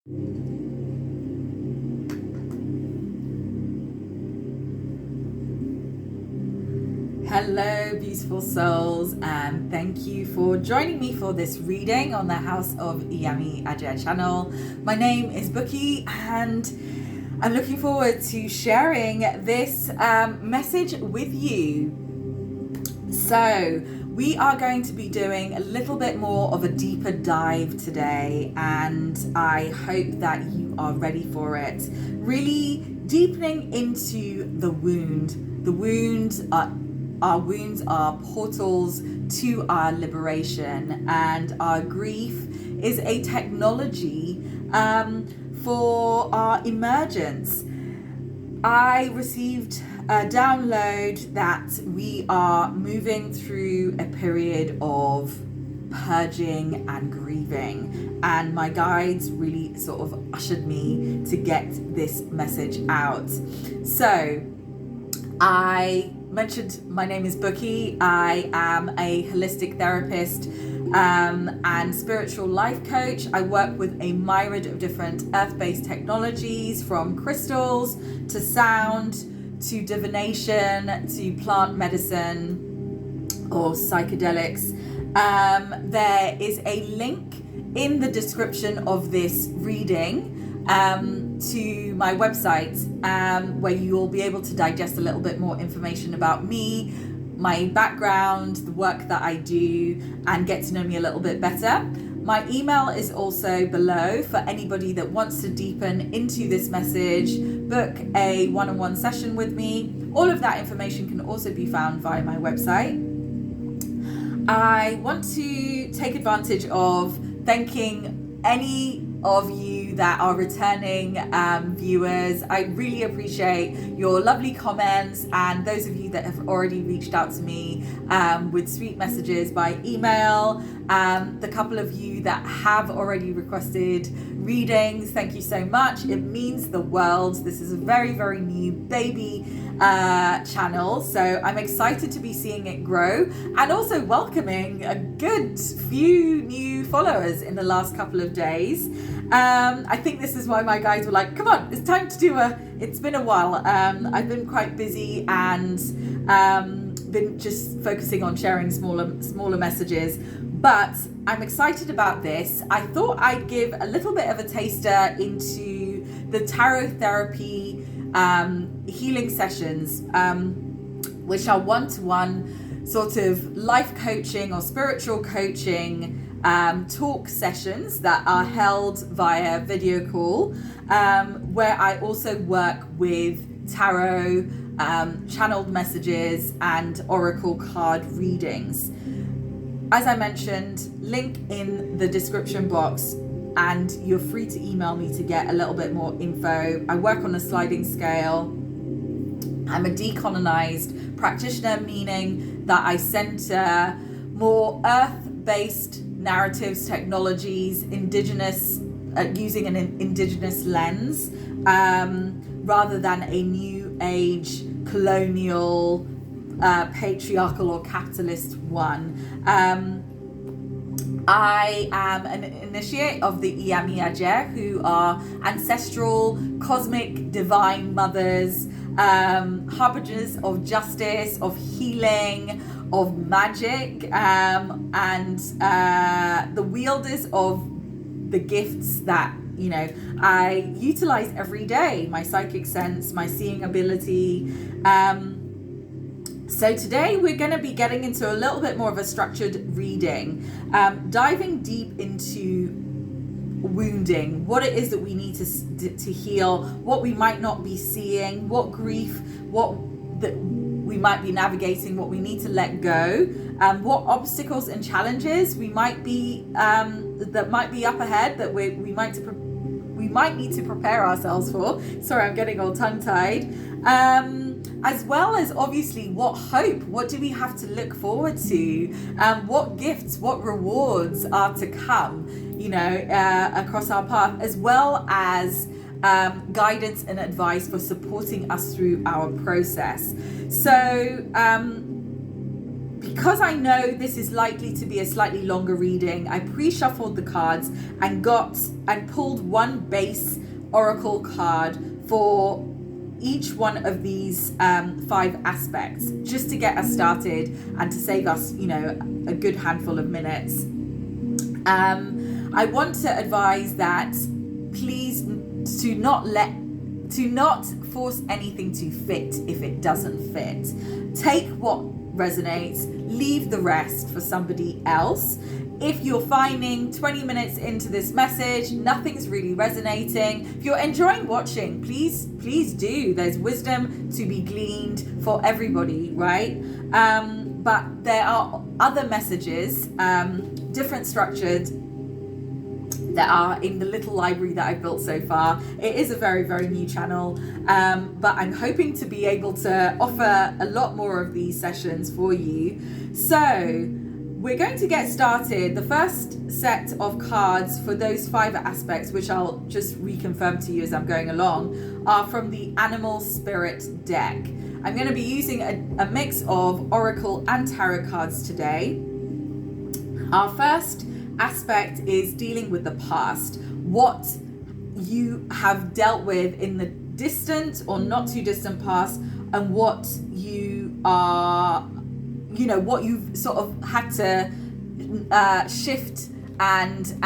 Hello, beautiful souls, and thank you for joining me for this reading on the House of Iyami Ajay channel. My name is Bookie, and I'm looking forward to sharing this message with you. So, we are going to be doing a little bit more of a deeper dive today, and I hope that you are ready for it. Really deepening into the wound. The wound, our wounds are portals to our liberation, and our grief is a technology for our emergence. I received a download that we are moving through a period of purging and grieving, and my guides really sort of ushered me to get this message out. So I mentioned my name is Bookie. I am a holistic therapist and spiritual life coach. I work with a myriad of different earth-based technologies, from crystals to sound to divination to plant medicine or psychedelics. There is a link in the description of this reading to my website where you will be able to digest a little bit more information about me, my background, the work that I do, and get to know me a little bit better. My email is also below for anybody that wants to deepen into this message, book a one-on-one session with me. All of that information can also be found via my website. I want to take advantage of thanking any of you that are returning viewers. I really appreciate your lovely comments, and those of you that have already reached out to me with sweet messages by email. The couple of you that have already requested readings, thank you so much. It means the world. This is a very, very new baby channel, so I'm excited to be seeing it grow, and also welcoming a good few new followers in the last couple of days. I think this is why my guides were like, come on, it's time to do it's been a while. I've been quite busy and been just focusing on sharing smaller messages, but I'm excited about this. I thought I'd give a little bit of a taster into the tarot therapy healing sessions, which are one-to-one sort of life coaching or spiritual coaching talk sessions that are held via video call, where I also work with tarot, channeled messages, and oracle card readings. As I mentioned, link in the description box, and you're free to email me to get a little bit more info. I work on a sliding scale. I'm a decolonized practitioner, meaning that I center more earth-based narratives, technologies, indigenous, using an indigenous lens, rather than a new age, colonial, patriarchal or capitalist one. I am an initiate of the Iyami Ajay, who are ancestral, cosmic, divine mothers, harbingers of justice, of healing, of magic, and the wielders of the gifts that, you know, I utilize every day: my psychic sense, my seeing ability. So today we're going to be getting into a little bit more of a structured reading, diving deep into wounding, what it is that we need to heal, what we might not be seeing, what grief, what that we might be navigating, what we need to let go, what obstacles and challenges we might be that might be up ahead that we might need to prepare ourselves for. Sorry, I'm getting all tongue-tied. As well as obviously what hope, what do we have to look forward to, what gifts, what rewards are to come, you know, across our path, as well as guidance and advice for supporting us through our process. So because I know this is likely to be a slightly longer reading, I pre-shuffled the cards and pulled one base oracle card for each one of these 5 aspects, just to get us started and to save us, a good handful of minutes. I want to advise that please to not force anything to fit if it doesn't fit. Take what resonates, leave the rest for somebody else. If you're finding 20 minutes into this message, nothing's really resonating, if you're enjoying watching, please do. There's wisdom to be gleaned for everybody, right? But there are other messages, different structured, that are in the little library that I've built so far. It is a very, very new channel, but I'm hoping to be able to offer a lot more of these sessions for you. So we're going to get started. The first set of cards for those 5 aspects, which I'll just reconfirm to you as I'm going along, are from the Animal Spirit deck. I'm going to be using a mix of Oracle and Tarot cards today. Our first aspect is dealing with the past, what you have dealt with in the distant or not too distant past, and what you are, what you've sort of had to shift and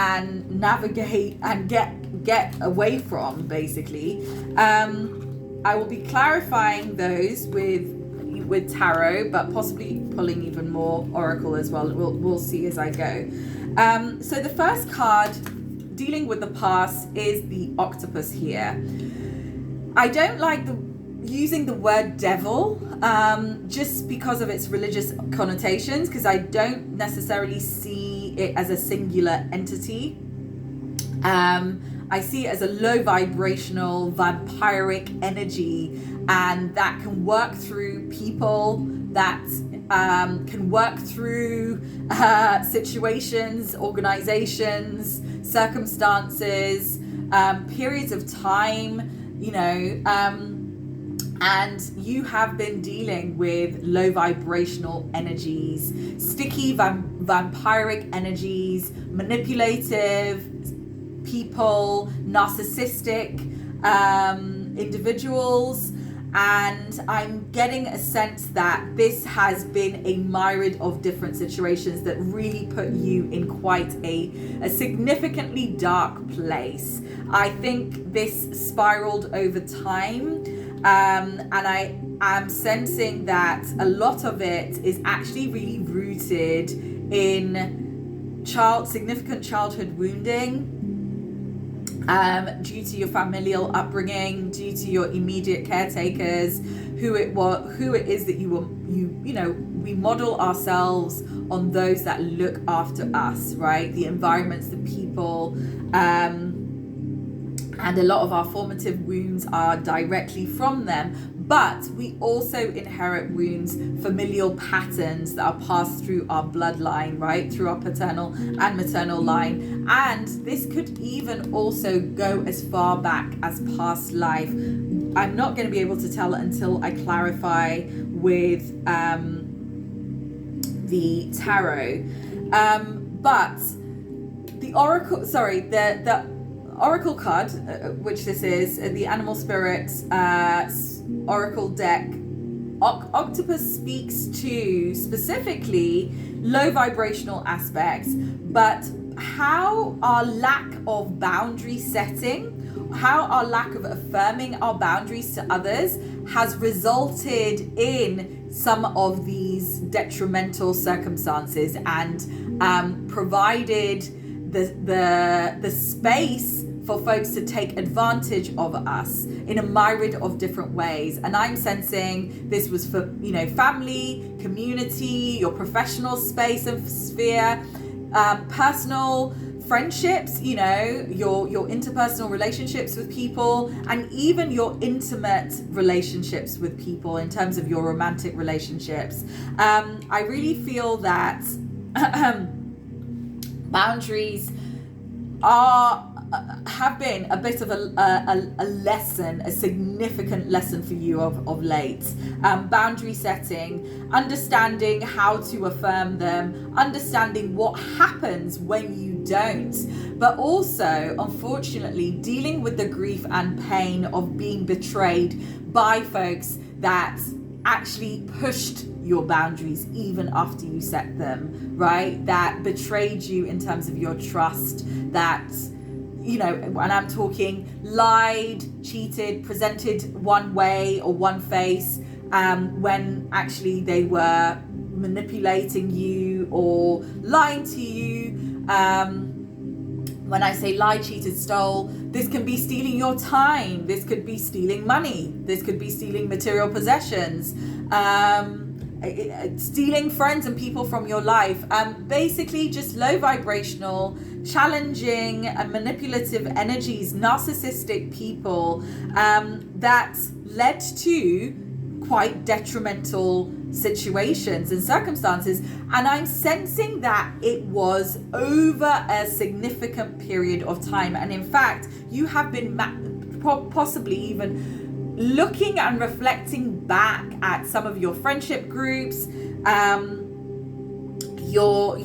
navigate and get away from, basically. I will be clarifying those with tarot, but possibly pulling even more oracle as well. We'll see as I go. So the first card dealing with the past is the octopus here. I don't like using the word devil just because of its religious connotations, because I don't necessarily see it as a singular entity. I see it as a low vibrational vampiric energy, and that can work through people, that can work through situations, organizations, circumstances, periods of time, and you have been dealing with low vibrational energies, sticky vampiric energies, manipulative people, narcissistic individuals. And I'm getting a sense that this has been a myriad of different situations that really put you in quite a significantly dark place. I think this spiraled over time, and I am sensing that a lot of it is actually really rooted in significant childhood wounding, due to your familial upbringing, due to your immediate caretakers, who it is that we model ourselves on those that look after us, right? The environments, the people, and a lot of our formative wounds are directly from them. But we also inherit wounds, familial patterns that are passed through our bloodline, right? Through our paternal and maternal line. And this could even also go as far back as past life. I'm not going to be able to tell until I clarify with the tarot. But the oracle, the oracle card, which this is, the Animal Spirits Oracle deck, octopus speaks to specifically low vibrational aspects, but how our lack of boundary setting, how our lack of affirming our boundaries to others has resulted in some of these detrimental circumstances and provided the space for folks to take advantage of us in a myriad of different ways. And I'm sensing this was for, family, community, your professional space and sphere, personal friendships, your interpersonal relationships with people, and even your intimate relationships with people in terms of your romantic relationships. I really feel that boundaries are have been a bit of a lesson, a significant lesson for you of late. Boundary setting, understanding how to affirm them, understanding what happens when you don't, but also, unfortunately, dealing with the grief and pain of being betrayed by folks that actually pushed your boundaries even after you set them, right? That betrayed you in terms of your trust, that, you know, and I'm talking lied, cheated, presented one way or one face when actually they were manipulating you or lying to you. When I say lie, cheated, stole, this can be stealing your time. This could be stealing money. This could be stealing material possessions, stealing friends and people from your life. Basically just low vibrational, challenging and manipulative energies, narcissistic people that led to quite detrimental situations and circumstances. And I'm sensing that it was over a significant period of time. And in fact, you have been possibly even looking and reflecting back at some of your friendship groups, your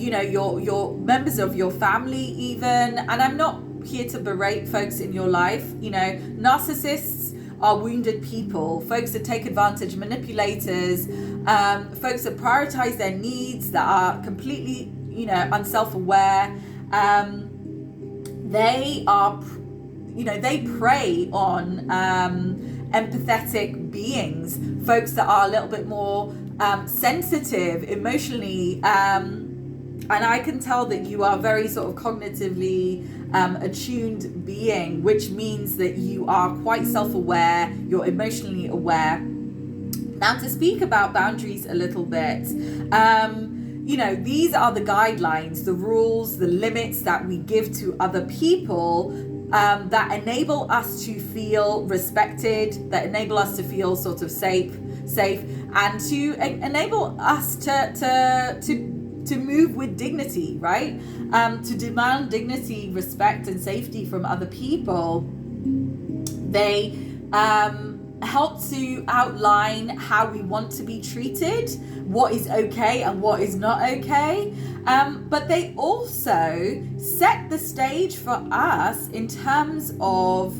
members of your family even. And I'm not here to berate folks in your life. You know, narcissists are wounded people, folks that take advantage, manipulators, folks that prioritize their needs, that are completely, you know, unself-aware. They are, you know, they prey on empathetic beings, folks that are a little bit more sensitive emotionally, and I can tell that you are very sort of cognitively attuned being, which means that you are quite self-aware, you're emotionally aware. Now, to speak about boundaries a little bit, you know, these are the guidelines, the rules, the limits that we give to other people that enable us to feel respected, that enable us to feel sort of safe, and to enable us to move with dignity, right? To demand dignity, respect, and safety from other people. They help to outline how we want to be treated, what is okay and what is not okay. But they also set the stage for us in terms of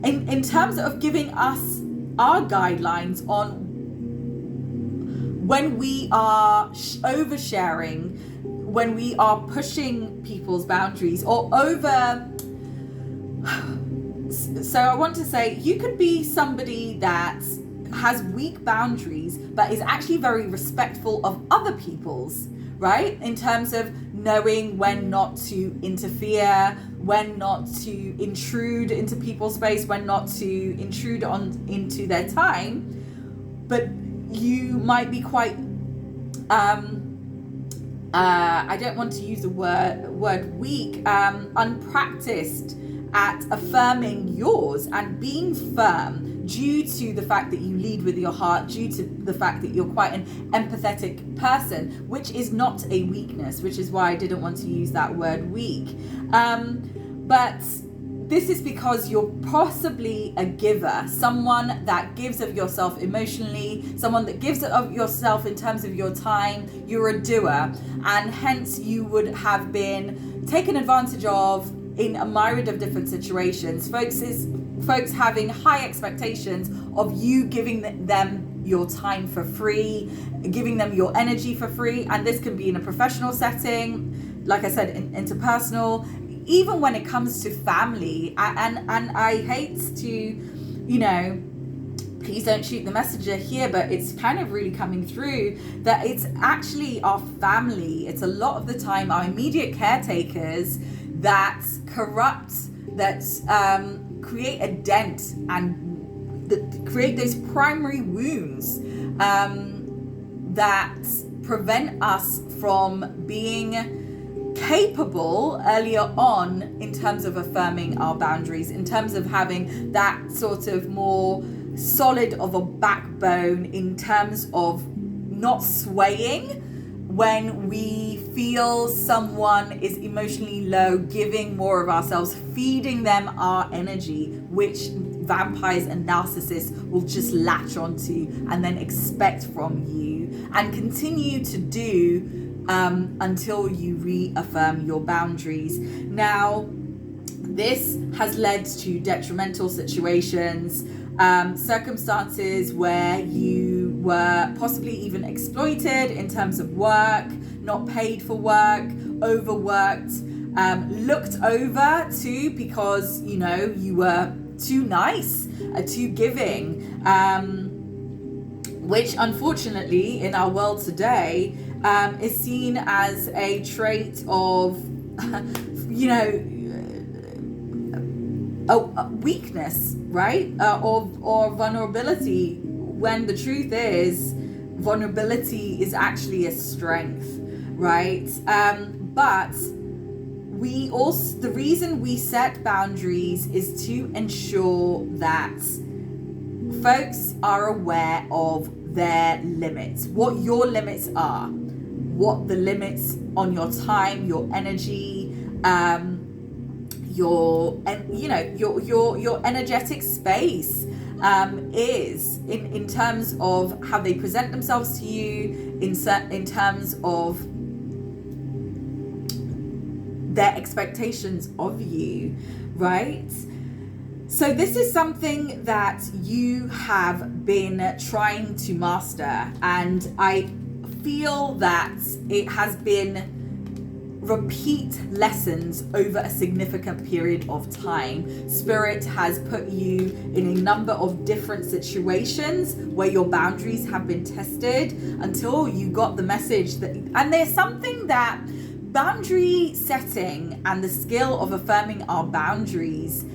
in terms of giving us our guidelines on when we are oversharing, when we are pushing people's boundaries or over. So I want to say, you could be somebody that has weak boundaries but is actually very respectful of other people's, right? In terms of knowing when not to interfere, when not to intrude into people's space, when not to intrude into their time. But you might be quite I don't want to use the word weak, unpracticed at affirming yours and being firm, due to the fact that you lead with your heart, due to the fact that you're quite an empathetic person, which is not a weakness, which is why I didn't want to use that word weak. But this is because you're possibly a giver, someone that gives of yourself emotionally, someone that gives of yourself in terms of your time. You're a doer, and hence you would have been taken advantage of in a myriad of different situations. Folks having high expectations of you giving them your time for free, giving them your energy for free. And this can be in a professional setting, like I said, interpersonal, even when it comes to family. And I hate to, you know, please don't shoot the messenger here, but it's kind of really coming through that it's actually our family. It's a lot of the time our immediate caretakers that corrupt, that create a dent and that create those primary wounds that prevent us from being capable earlier on in terms of affirming our boundaries, in terms of having that sort of more solid of a backbone, in terms of not swaying when we feel someone is emotionally low, giving more of ourselves, feeding them our energy, which vampires and narcissists will just latch onto and then expect from you and continue to do until you reaffirm your boundaries. Now, this has led to detrimental situations, circumstances where you were possibly even exploited in terms of work, not paid for work, overworked, looked over too because, you know, you were too nice, too giving, which unfortunately in our world today is seen as a trait of, you know, a weakness, right? Or vulnerability, when the truth is vulnerability is actually a strength, right? But the reason we set boundaries is to ensure that folks are aware of their limits, what your limits are, what the limits on your time, your energy, your energetic space is in terms of how they present themselves to you, in terms of their expectations of you, right? So this is something that you have been trying to master, and I feel that it has been repeat lessons over a significant period of time. Spirit has put you in a number of different situations where your boundaries have been tested until you got the message that, and there's something that boundary setting and the skill of affirming our boundaries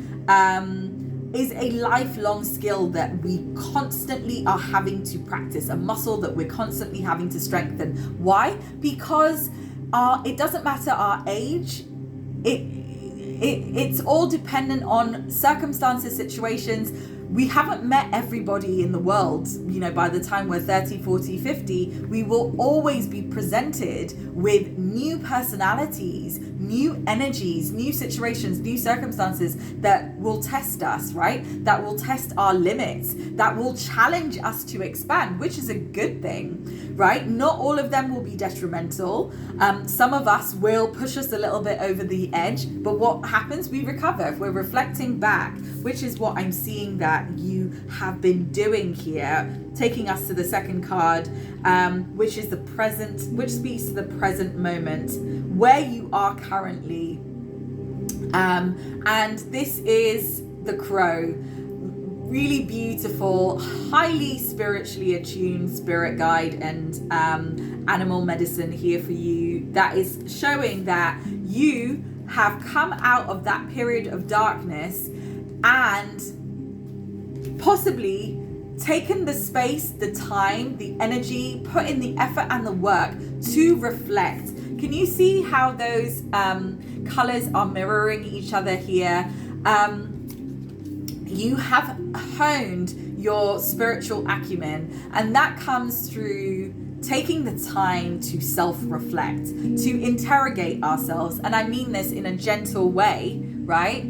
is a lifelong skill that we constantly are having to practice, a muscle that we're constantly having to strengthen. Why? Because it doesn't matter our age. It's all dependent on circumstances, situations. We haven't met everybody in the world. You know, by the time we're 30, 40, 50, we will always be presented with new personalities, new energies, new situations, new circumstances that will test us, right? That will test our limits, that will challenge us to expand, which is a good thing, right? Not all of them will be detrimental. Some of us will push us a little bit over the edge, but what happens? We recover. If we're reflecting back, which is what I'm seeing that you have been doing here, taking us to the second card, which is the present, which speaks to the present moment where you are currently. And this is the crow. Really beautiful, highly spiritually attuned spirit guide and animal medicine here for you, that is showing that you have come out of that period of darkness and possibly taken the space, the time, the energy, put in the effort and the work to reflect. Can you see how those colors are mirroring each other here? You have honed your spiritual acumen, and that comes through taking the time to self-reflect, to interrogate ourselves. And I mean this in a gentle way, right?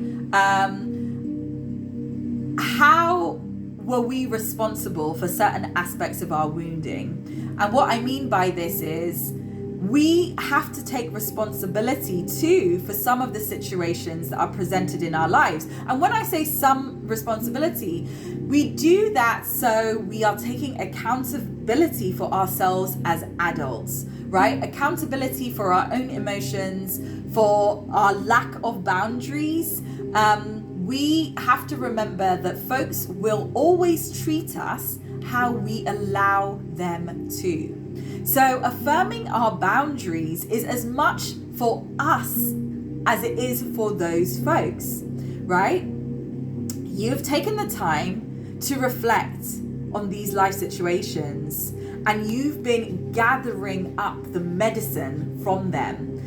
How were we responsible for certain aspects of our wounding? And what I mean by this is we have to take responsibility too for some of the situations that are presented in our lives. And when I say some responsibility, we do that so we are taking accountability for ourselves as adults, right? Accountability for our own emotions, for our lack of boundaries. We have to remember that folks will always treat us how we allow them to. So affirming our boundaries is as much for us as it is for those folks, right? You've taken the time to reflect on these life situations, and you've been gathering up the medicine from them.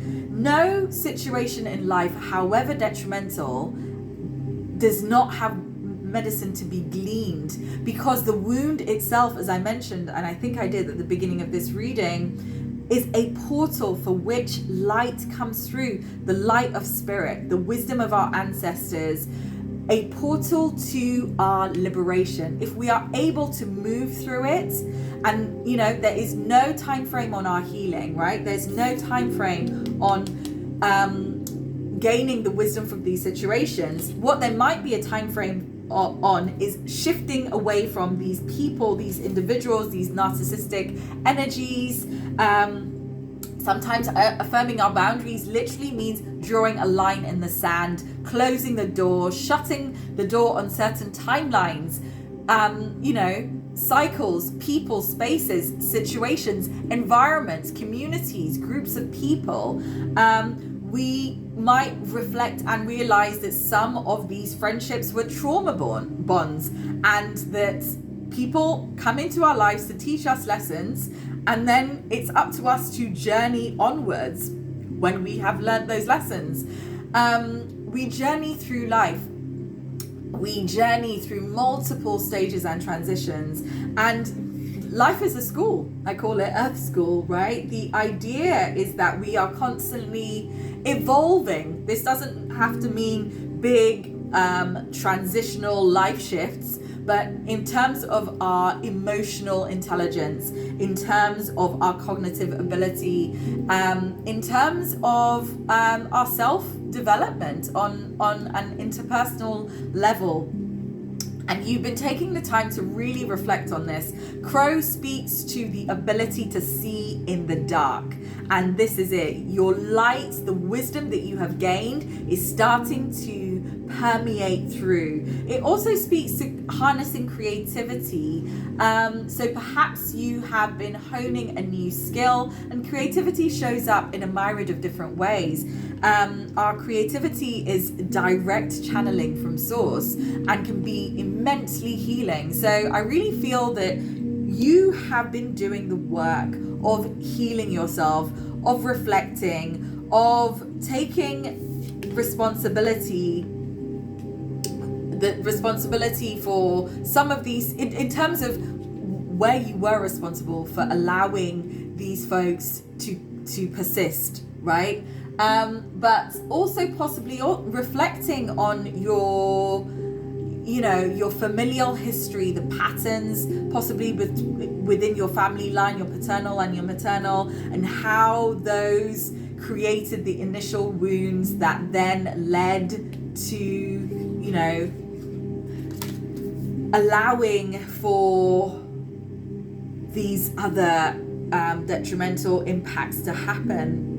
No situation in life, however detrimental, does not have medicine to be gleaned, because the wound itself, as I mentioned, and I think I did at the beginning of this reading, is a portal for which light comes through, the light of spirit, the wisdom of our ancestors, a portal to our liberation. If we are able to move through it, and there is no time frame on our healing, right? There's no time frame on gaining the wisdom from these situations. What there might be a time frame on is shifting away from these people, these individuals, these narcissistic energies. Sometimes affirming our boundaries literally means drawing a line in the sand, closing the door, shutting the door on certain timelines, cycles, people, spaces, situations, environments, communities, groups of people. We might reflect and realize that some of these friendships were trauma bonds, and that people come into our lives to teach us lessons, and then it's up to us to journey onwards when we have learned those lessons. We journey through life. We journey through multiple stages and transitions, and life is a school. I call it Earth School, right? The idea is that we are constantly evolving. This doesn't have to mean big transitional life shifts, but in terms of our emotional intelligence, in terms of our cognitive ability, in terms of our self-development on an interpersonal level. And you've been taking the time to really reflect on this. Crow speaks to the ability to see in the dark. And this is it. Your light, the wisdom that you have gained, is starting to permeate through. It also speaks to harnessing creativity. So perhaps you have been honing a new skill, and creativity shows up in a myriad of different ways. Our creativity is direct channeling from source and can be immensely healing. So I really feel that you have been doing the work of healing yourself, of reflecting, of taking responsibility, the responsibility for some of these, in terms of where you were responsible for allowing these folks to persist, right? But also possibly reflecting on your familial history, the patterns possibly within your family line, your paternal and your maternal, and how those created the initial wounds that then led to, allowing for these other detrimental impacts to happen.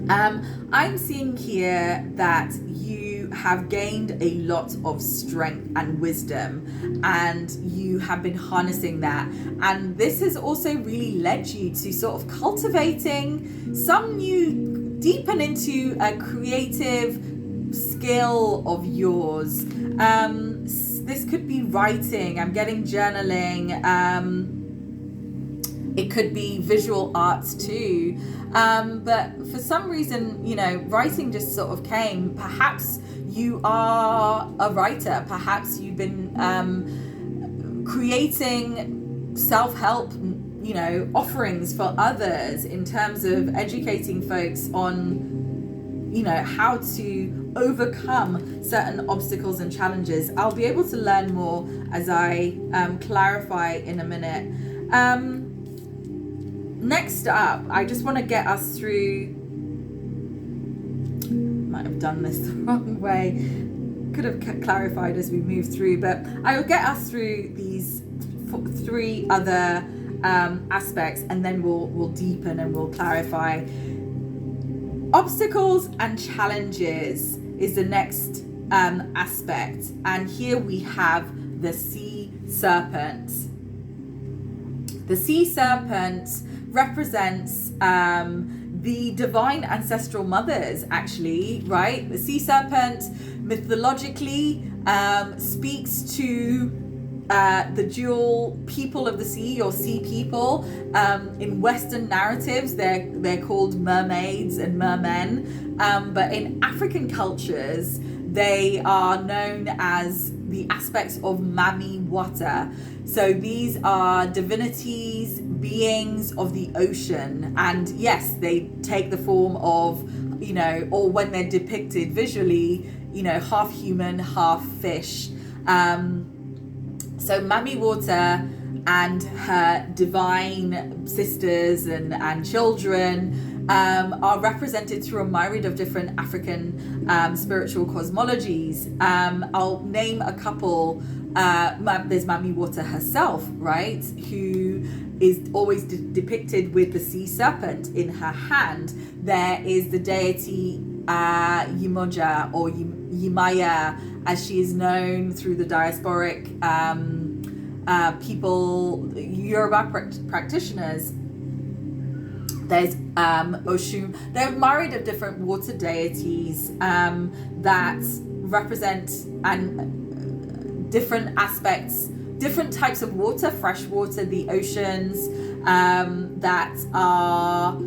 I'm seeing here that you have gained a lot of strength and wisdom, and you have been harnessing that. And this has also really led you to sort of cultivating some new, deepen into a creative skill of yours. This could be writing. I'm getting journaling. It could be visual arts too. But for some reason, writing just sort of came. Perhaps you are a writer. Perhaps you've been creating self-help, offerings for others in terms of educating folks on, how to overcome certain obstacles and challenges. I'll be able to learn more as I clarify in a minute. Next up, I just want to get us through, might have done this the wrong way, could have clarified as we move through, but I will get us through these three other aspects, and then we'll deepen and we'll clarify. Obstacles and challenges is the next aspect, and here we have the sea serpent. The sea serpent represents the divine ancestral mothers, actually, right? The sea serpent mythologically speaks to the dual people of the sea, or sea people. In Western narratives, they're called mermaids and mermen, but in African cultures, they are known as the aspects of Mami Wata. So these are divinities, beings of the ocean. And yes, they take the form of, or when they're depicted visually, half human, half fish. So Mami Water and her divine sisters and children are represented through a myriad of different African spiritual cosmologies. I'll name a couple. There's Mami Water herself, right, who is always depicted with the sea serpent in her hand. There is the deity Yimoja, or Yimaya, as she is known through the diasporic people, Yoruba practitioners. There's Oshun. There are a myriad of different water deities that represent and different aspects, different types of water, fresh water, the oceans, that are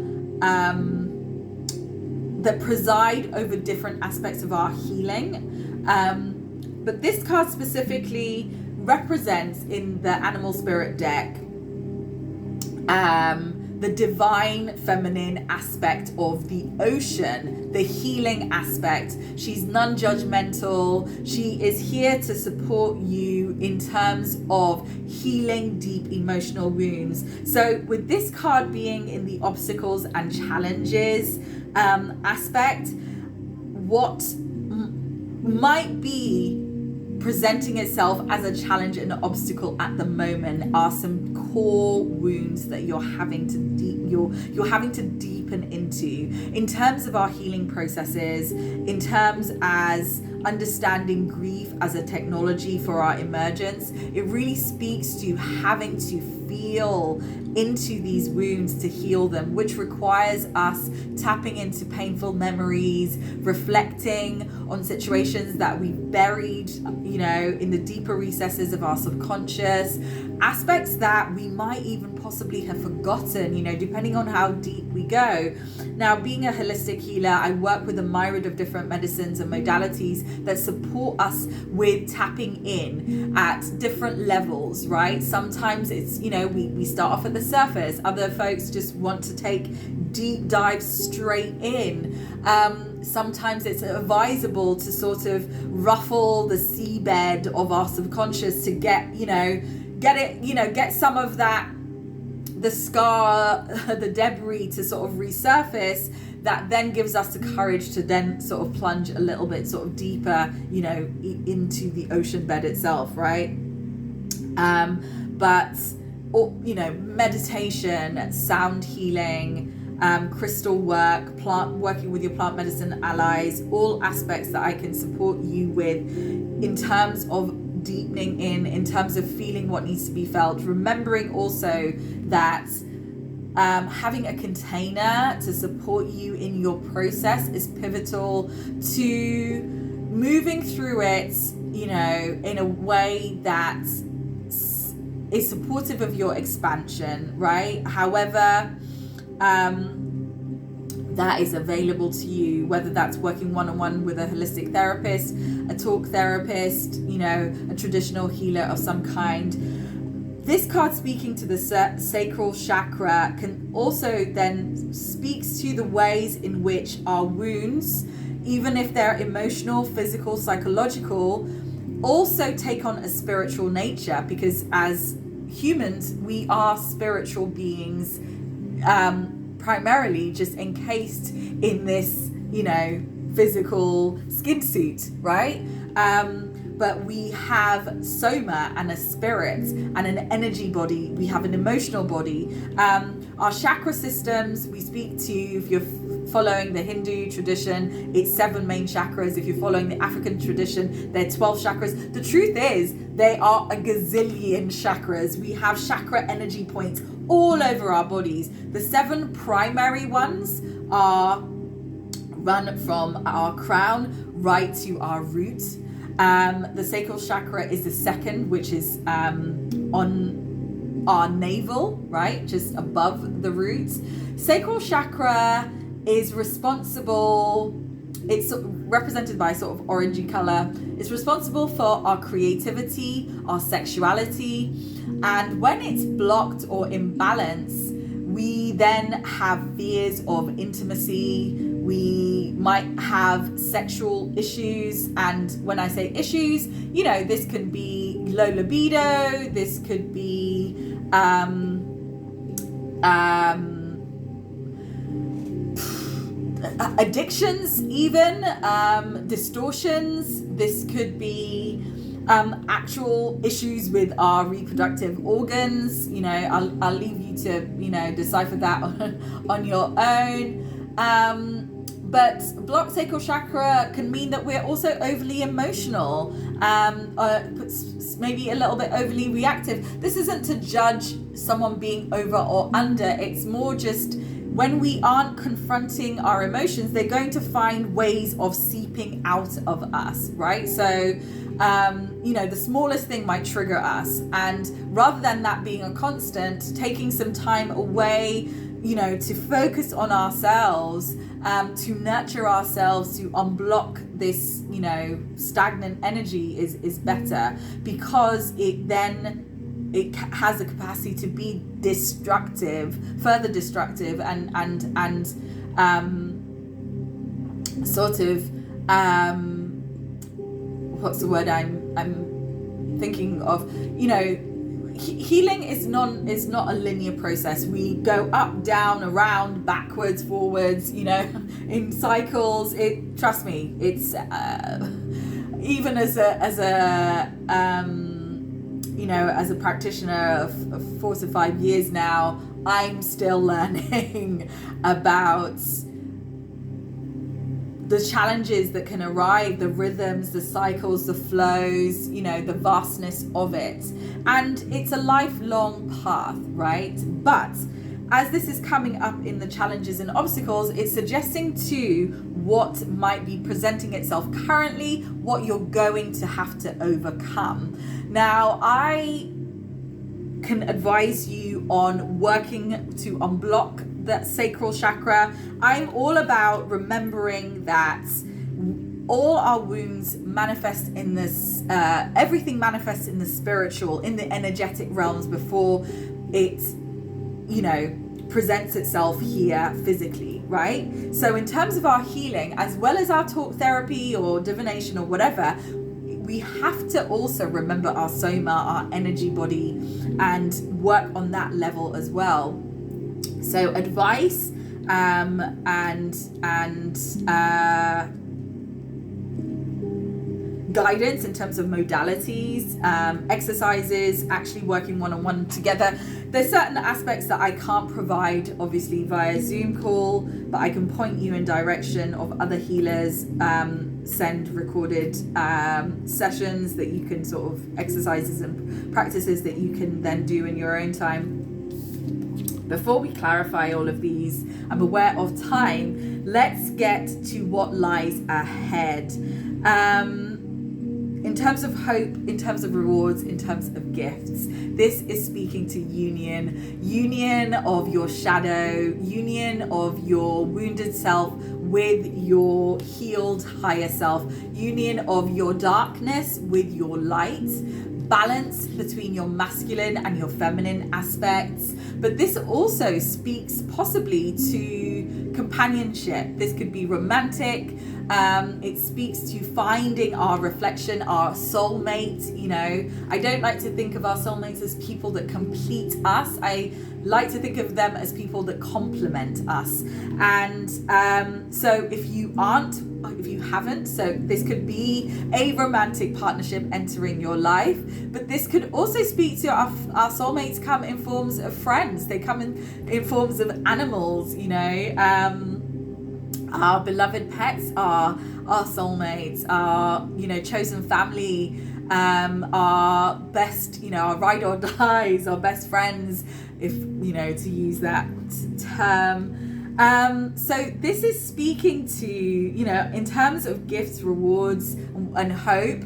that preside over different aspects of our healing. But this card specifically represents, in the animal spirit deck, the divine feminine aspect of the ocean, the healing aspect. She's non-judgmental. She is here to support you in terms of healing deep emotional wounds. So with this card being in the obstacles and challenges aspect, what might be presenting itself as a challenge and an obstacle at the moment are some core wounds that you're having to deepen into, in terms of our healing processes, in terms as understanding grief as a technology for our emergence. It really speaks to having to feel into these wounds to heal them, which requires us tapping into painful memories, reflecting on situations that we buried, in the deeper recesses of our subconscious, aspects that we might even possibly have forgotten, depending on how deep we go. Now, being a holistic healer, I work with a myriad of different medicines and modalities that support us with tapping in at different levels, right? Sometimes it's, we start off at the surface. Other folks just want to take deep dives straight in. Sometimes it's advisable to sort of ruffle the seabed of our subconscious to get some of that, the scar, the debris to sort of resurface. That then gives us the courage to then sort of plunge a little bit sort of deeper, into the ocean bed itself, right? Meditation, sound healing, crystal work, working with your plant medicine allies, all aspects that I can support you with in terms of deepening in terms of feeling what needs to be felt. Remembering also that having a container to support you in your process is pivotal to moving through it, in a way that is supportive of your expansion, right? However, that is available to you, whether that's working one-on-one with a holistic therapist, a talk therapist, a traditional healer of some kind. This card, speaking to the sacral chakra, can also then speaks to the ways in which our wounds, even if they're emotional, physical, psychological, also take on a spiritual nature, because as humans, we are spiritual beings, primarily just encased in this, physical skin suit, right? But we have soma and a spirit and an energy body. We have an emotional body. Our chakra systems, we speak to, if you're following the Hindu tradition, it's 7 main chakras. If you're following the African tradition, they're 12 chakras. The truth is, they are a gazillion chakras. We have chakra energy points all over our bodies. The 7 primary ones run from our crown right to our root. The sacral chakra is the second, which is on our navel, right, just above the root. Sacral chakra is responsible, it's represented by sort of orangey color. It's responsible for our creativity, our sexuality, And when it's blocked or imbalanced, we then have fears of intimacy. We might have sexual issues. And when I say issues, you know, this could be low libido, this could be addictions, even distortions. This could be actual issues with our reproductive organs. You know, I'll leave you to, you know, decipher that on your own. But blocked sacral chakra can mean that we're also overly emotional, maybe a little bit overly reactive. This isn't to judge someone being over or under. It's more just when we aren't confronting our emotions, they're going to find ways of seeping out of us, right? So, you know, the smallest thing might trigger us. And rather than that being a constant, taking some time away, you know, to focus on ourselves, to nurture ourselves, to unblock this, you know, stagnant energy is better, because it has a capacity to be destructive, further destructive, and sort of what's the word I'm thinking of? You know, healing is not a linear process. We go up, down, around, backwards, forwards, you know, in cycles. Trust me, it's even as a you know, as a practitioner of 4 to 5 years now, I'm still learning about the challenges that can arrive, the rhythms, the cycles, the flows, you know, the vastness of it. And it's a lifelong path, right? But as this is coming up in the challenges and obstacles, it's suggesting to what might be presenting itself currently, what you're going to have to overcome. Now, I can advise you on working to unblock that sacral chakra. I'm all about remembering that all our wounds manifest in this, everything manifests in the spiritual, in the energetic realms before it, you know, presents itself here physically, right? So in terms of our healing, as well as our talk therapy or divination or whatever, we have to also remember our soma, our energy body, and work on that level as well. So advice and guidance in terms of modalities, exercises, actually working one-on-one together. There's certain aspects that I can't provide, obviously, via Zoom call, but I can point you in direction of other healers, send recorded sessions that you can sort of exercises and practices that you can then do in your own time. Before we clarify all of these, I'm aware of time. Let's get to what lies ahead. In terms of hope, in terms of rewards, in terms of gifts, this is speaking to union of your shadow, union of your wounded self with your healed higher self, union of your darkness with your light, balance between your masculine and your feminine aspects. But this also speaks possibly to companionship. This could be romantic. It speaks to finding our reflection, our soulmate. You know, I don't like to think of our soulmates as people that complete us. I like to think of them as people that complement us. And so if you haven't, so this could be a romantic partnership entering your life, but this could also speak to our soulmates come in forms of friends. They come in forms of animals, you know. Our beloved pets are our soulmates, our, you know, chosen family, our best, you know, our ride or dies, our best friends, if, you know, to use that term. So this is speaking to, you know, in terms of gifts, rewards, and hope,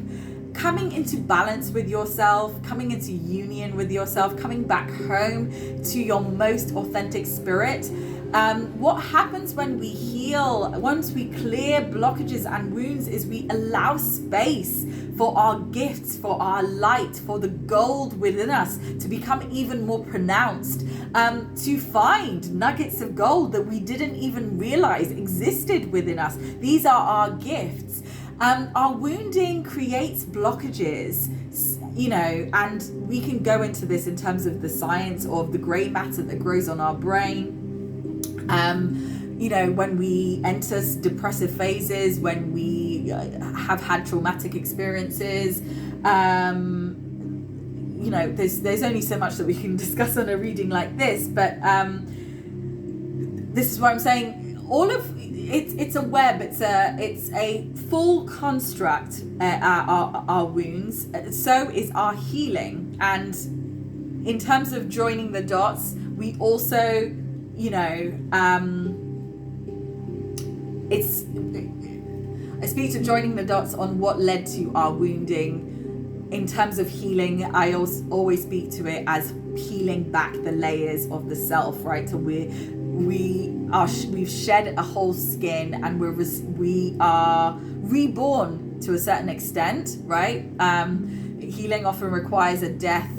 coming into balance with yourself, coming into union with yourself, coming back home to your most authentic spirit. What happens when we heal, once we clear blockages and wounds, is we allow space for our gifts, for our light, for the gold within us to become even more pronounced, to find nuggets of gold that we didn't even realize existed within us. These are our gifts. Our wounding creates blockages, and we can go into this in terms of the science of the grey matter that grows on our brain. When we enter depressive phases, when we have had traumatic experiences, there's only so much that we can discuss on a reading like this, but this is what I'm saying. All of it's a web. It's a full construct. Our wounds. So is our healing. And in terms of joining the dots, we also, I speak to joining the dots on what led to our wounding. In terms of healing, I always speak to it as peeling back the layers of the self, right? So we've shed a whole skin, and we are reborn to a certain extent, right? Healing often requires a death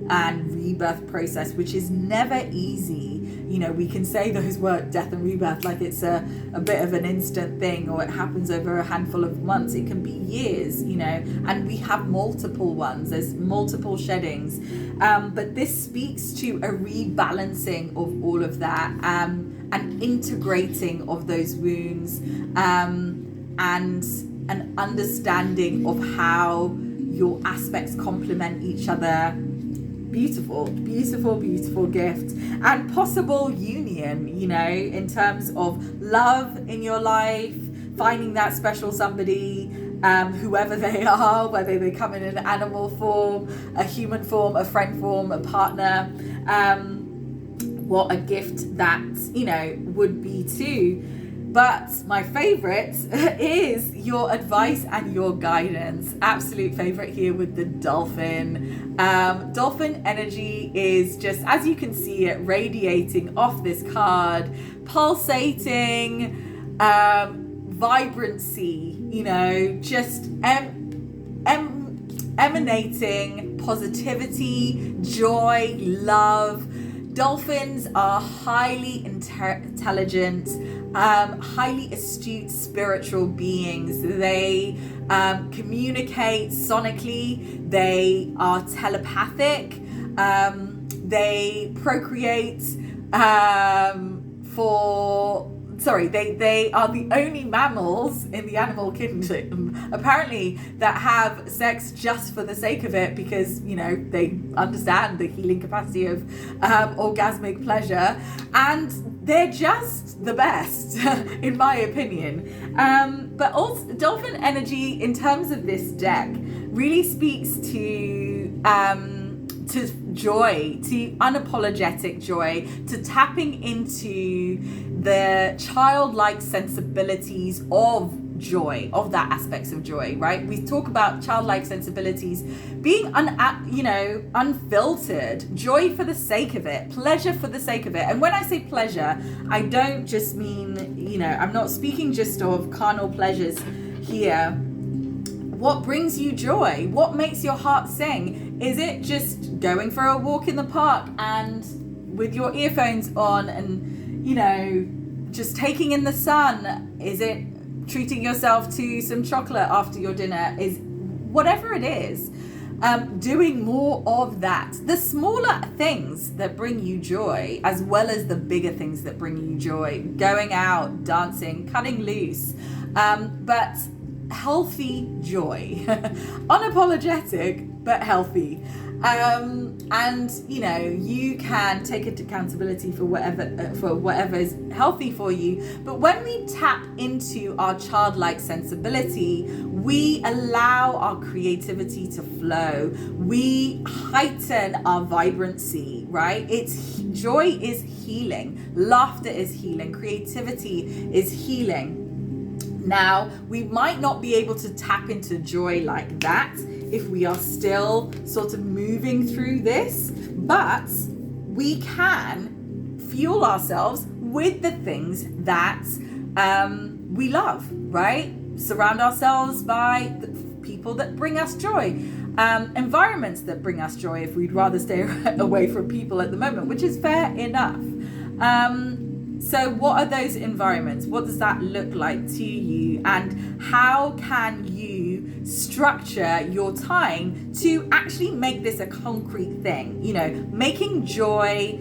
and rebirth process, which is never easy. We can say those words, death and rebirth, like it's a bit of an instant thing, or it happens over a handful of months. It can be years, and we have multiple ones. There's multiple sheddings. But this speaks to a rebalancing of all of that, and integrating of those wounds, and an understanding of how your aspects complement each other. Beautiful, beautiful, beautiful gift, and possible union, in terms of love in your life, finding that special somebody, whoever they are, whether they come in an animal form, a human form, a friend form, a partner, what a gift that, would be too. But my favorite is your advice and your guidance. Absolute favorite here with the dolphin. Dolphin energy is just, as you can see it, radiating off this card, pulsating, vibrancy, just emanating positivity, joy, love. Dolphins are highly intelligent, highly astute spiritual beings. They communicate sonically. They are telepathic. They procreate they are the only mammals in the animal kingdom, apparently, that have sex just for the sake of it, because, they understand the healing capacity of orgasmic pleasure, and they're just the best, in my opinion. But also, dolphin energy, in terms of this deck, really speaks to joy, to unapologetic joy, to tapping into the childlike sensibilities of joy, of that aspects of joy, right? We talk about childlike sensibilities being unfiltered, joy for the sake of it, pleasure for the sake of it. And when I say pleasure, I don't just mean, I'm not speaking just of carnal pleasures here. What brings you joy? What makes your heart sing? Is it just going for a walk in the park and with your earphones on and, just taking in the sun? Is it treating yourself to some chocolate after your dinner? Is whatever it is, doing more of that. The smaller things that bring you joy, as well as the bigger things that bring you joy. Going out, dancing, cutting loose. But healthy joy. Unapologetic, but healthy. And you can take accountability for whatever is healthy for you. But when we tap into our childlike sensibility, we allow our creativity to flow. We heighten our vibrancy, right? Joy is healing, laughter is healing, creativity is healing. Now, we might not be able to tap into joy like that if we are still sort of moving through this, but we can fuel ourselves with the things that we love, right? Surround ourselves by the people that bring us joy, environments that bring us joy, if we'd rather stay away from people at the moment, which is fair enough. So what are those environments? What does that look like to you? And how can you structure your time to actually make this a concrete thing? You know, making joy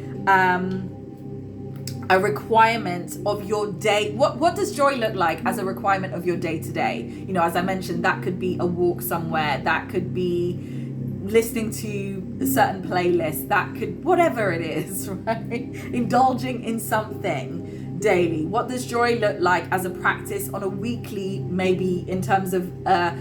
a requirement of your day. What does joy look like as a requirement of your day to day? You know, as I mentioned, that could be a walk somewhere, that could be listening to a certain playlist, that could, whatever it is, right? Indulging in something daily. What does joy look like as a practice on a weekly, maybe in terms of a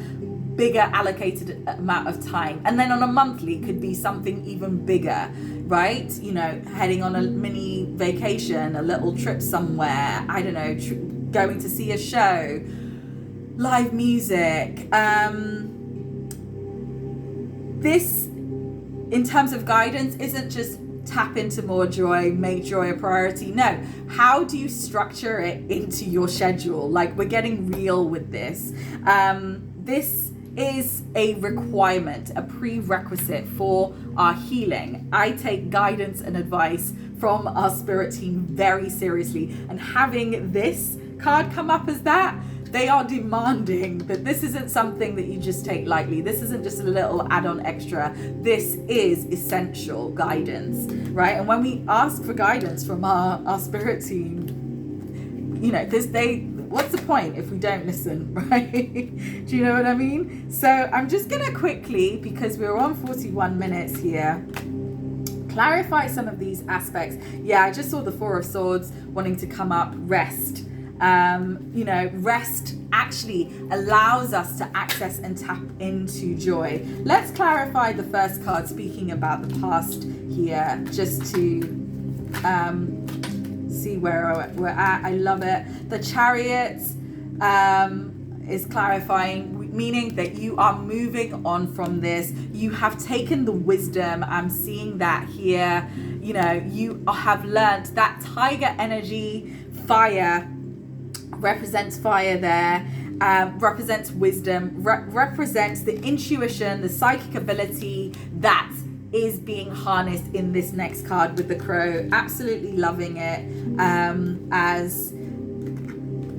bigger allocated amount of time? And then on a monthly could be something even bigger, right? You know, heading on a mini vacation, a little trip somewhere, I don't know, going to see a show, live music. This, in terms of guidance, isn't just tap into more joy, make joy a priority. No, how do you structure it into your schedule? Like, we're getting real with this. This is a requirement, a prerequisite for our healing. I take guidance and advice from our spirit team very seriously, and having this card come up as that, they are demanding that this isn't something that you just take lightly. This isn't just a little add-on extra. This is essential guidance, right? And when we ask for guidance from our spirit team, you know, what's the point if we don't listen, right? Do you know what I mean? So I'm just gonna quickly, because we're on 41 minutes here, clarify some of these aspects. Yeah, I just saw the Four of Swords wanting to come up. Rest. You know, rest actually allows us to access and tap into joy. Let's clarify the first card, speaking about the past here, just to see where we're at. I love it. The Chariot is clarifying, meaning that you are moving on from this. You have taken the wisdom. I'm seeing that here. You know, you have learned that tiger energy, fire, represents fire there, represents wisdom, represents the intuition, the psychic ability that is being harnessed in this next card with the crow. Absolutely loving it. As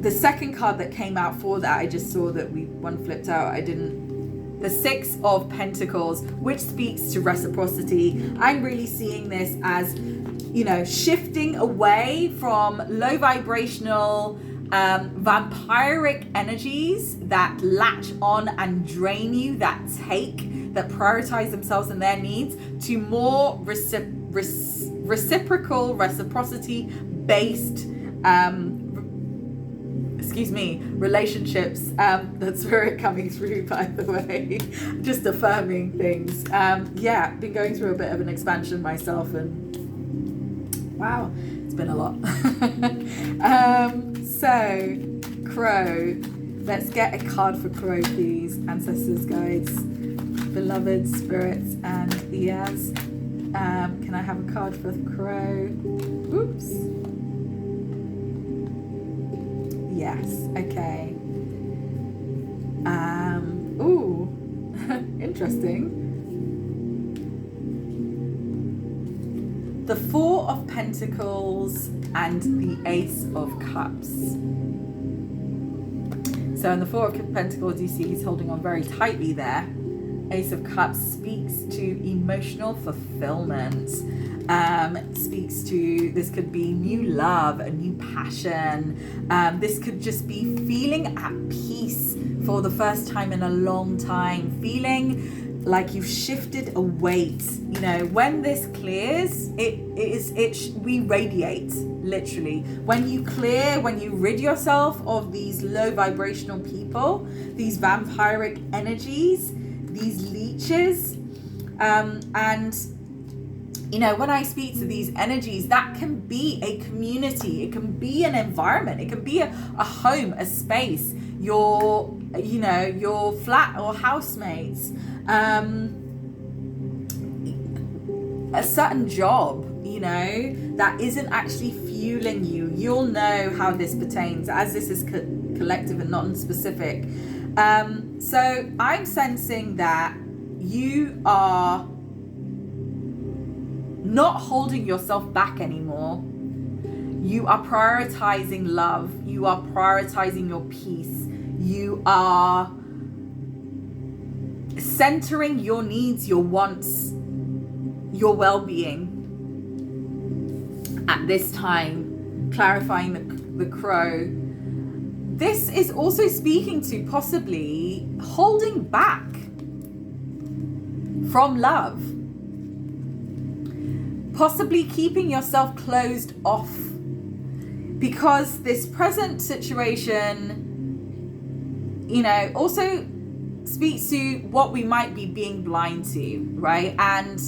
the second card that came out for that, I just saw that one flipped out. The Six of Pentacles, which speaks to reciprocity. I'm really seeing this as, you know, shifting away from low vibrational vampiric energies that latch on and drain you, that prioritize themselves and their needs, to more reciprocal, reciprocity based relationships. That's spirit coming through, by the way. Just affirming things. Yeah, been going through a bit of an expansion myself, and wow, it's been a lot. So, Crow. Let's get a card for Crow, please. Ancestors, guides, beloved spirits, and ears. Can I have a card for Crow? Oops. Yes. Okay. Ooh. Interesting. The Four of Pentacles and the Ace of Cups. So in the Four of Pentacles, you see he's holding on very tightly there. Ace of Cups speaks to emotional fulfillment. Speaks to, this could be new love, a new passion. This could just be feeling at peace for the first time in a long time. Feeling like you've shifted a weight. You know, when this clears, we radiate, literally. When you clear, when you rid yourself of these low vibrational people, these vampiric energies, these leeches, and you know, when I speak to these energies, that can be a community, it can be an environment, it can be a home, a space, your flat or housemates, a certain job, you know, that isn't actually fueling you. You'll know how this pertains, as this is collective and non-specific. So I'm sensing that you are not holding yourself back anymore. You are prioritizing love. You are prioritizing your peace. You are centering your needs, your wants, your well-being at this time, clarifying the crow. This is also speaking to possibly holding back from love, possibly keeping yourself closed off, because this present situation, also speaks to what we might be being blind to, right? And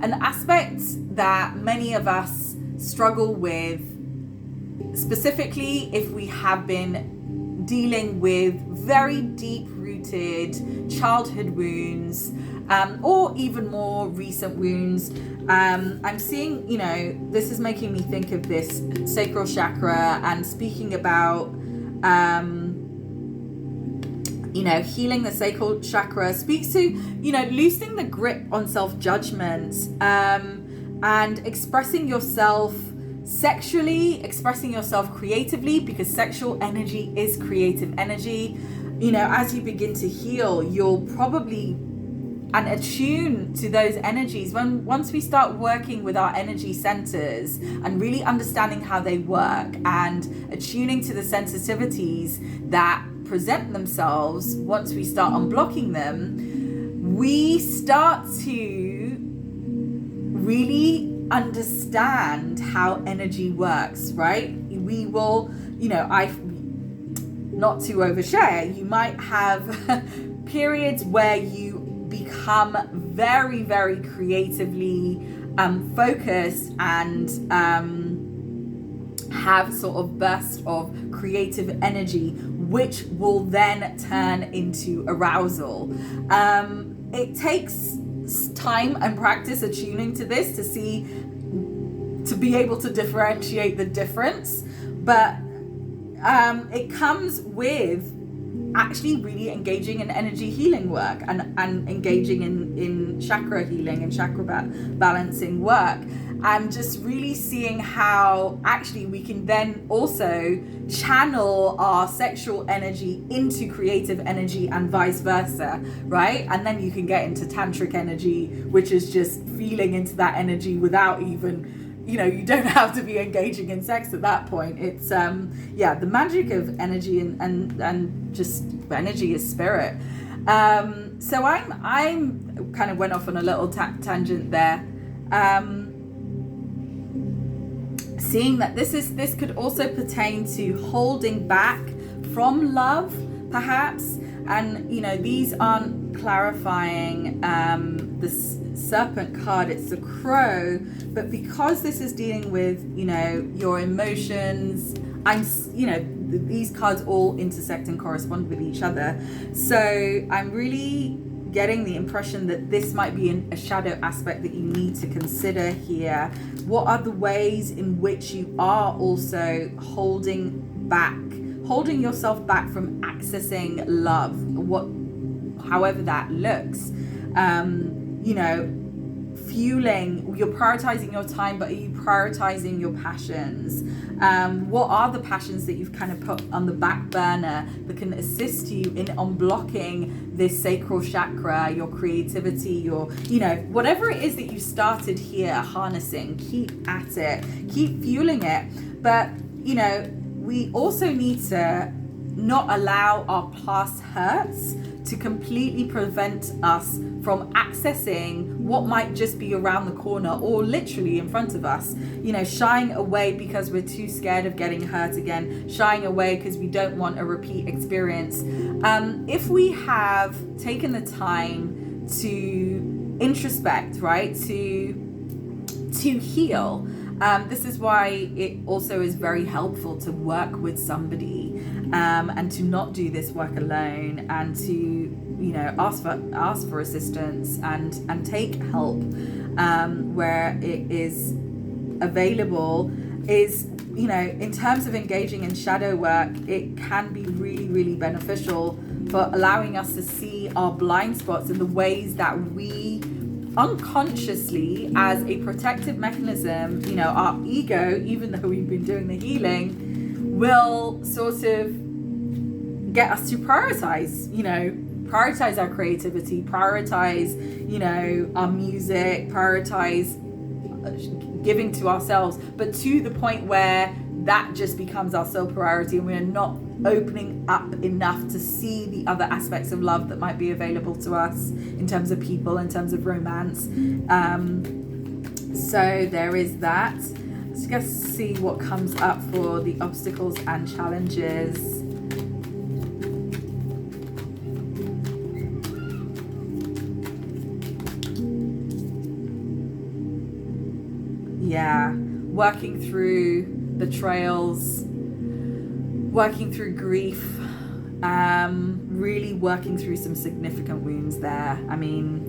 an aspect that many of us struggle with, specifically if we have been dealing with very deep-rooted childhood wounds, or even more recent wounds. I'm seeing, this is making me think of this sacral chakra and speaking about, healing the sacral chakra speaks to, loosening the grip on self-judgment, and expressing yourself sexually, expressing yourself creatively, because sexual energy is creative energy. As you begin to heal, you'll probably and attune to those energies. Once we start working with our energy centers and really understanding how they work and attuning to the sensitivities that present themselves, once we start unblocking them, we start to really understand how energy works, right? We will, not to overshare, you might have periods where you become very, very creatively focused and have sort of bursts of creative energy, which will then turn into arousal. It takes time and practice attuning to this to be able to differentiate the difference, but it comes with actually really engaging in energy healing work and engaging in chakra healing and chakra balancing work, and just really seeing how actually we can then also channel our sexual energy into creative energy and vice versa, right? And then you can get into tantric energy, which is just feeling into that energy without even, you don't have to be engaging in sex at that point. It's the magic of energy and just energy is spirit. So I'm kind of went off on a little tangent there, seeing that this could also pertain to holding back from love, perhaps. And these aren't clarifying the serpent card, it's the crow, but because this is dealing with your emotions, these cards all intersect and correspond with each other. So I'm really getting the impression that this might be a shadow aspect that you need to consider here. What are the ways in which you are also holding yourself back from accessing love, however that looks? Fueling, you're prioritizing your time, but are you prioritizing your passions? What are the passions that you've kind of put on the back burner that can assist you in unblocking this sacral chakra, your creativity, your, whatever it is that you started here harnessing, keep at it, keep fueling it. But, we also need to not allow our past hurts to completely prevent us from accessing what might just be around the corner or literally in front of us. Shying away because we're too scared of getting hurt again, shying away because we don't want a repeat experience. If we have taken the time to introspect, right, to heal, this is why it also is very helpful to work with somebody, and to not do this work alone, and to ask for assistance and take help where it is available, is you know, in terms of engaging in shadow work, it can be really, really beneficial for allowing us to see our blind spots and the ways that we unconsciously, as a protective mechanism, you know, our ego, even though we've been doing the healing, will sort of get us to prioritize, you know, prioritize our creativity, prioritize, you know, our music, prioritize giving to ourselves, but to the point where that just becomes our sole priority and we're not opening up enough to see the other aspects of love that might be available to us in terms of people, in terms of romance. So there is that. Let's just see what comes up for the obstacles and challenges. Yeah, working through betrayals, working through grief, really working through some significant wounds there. I mean,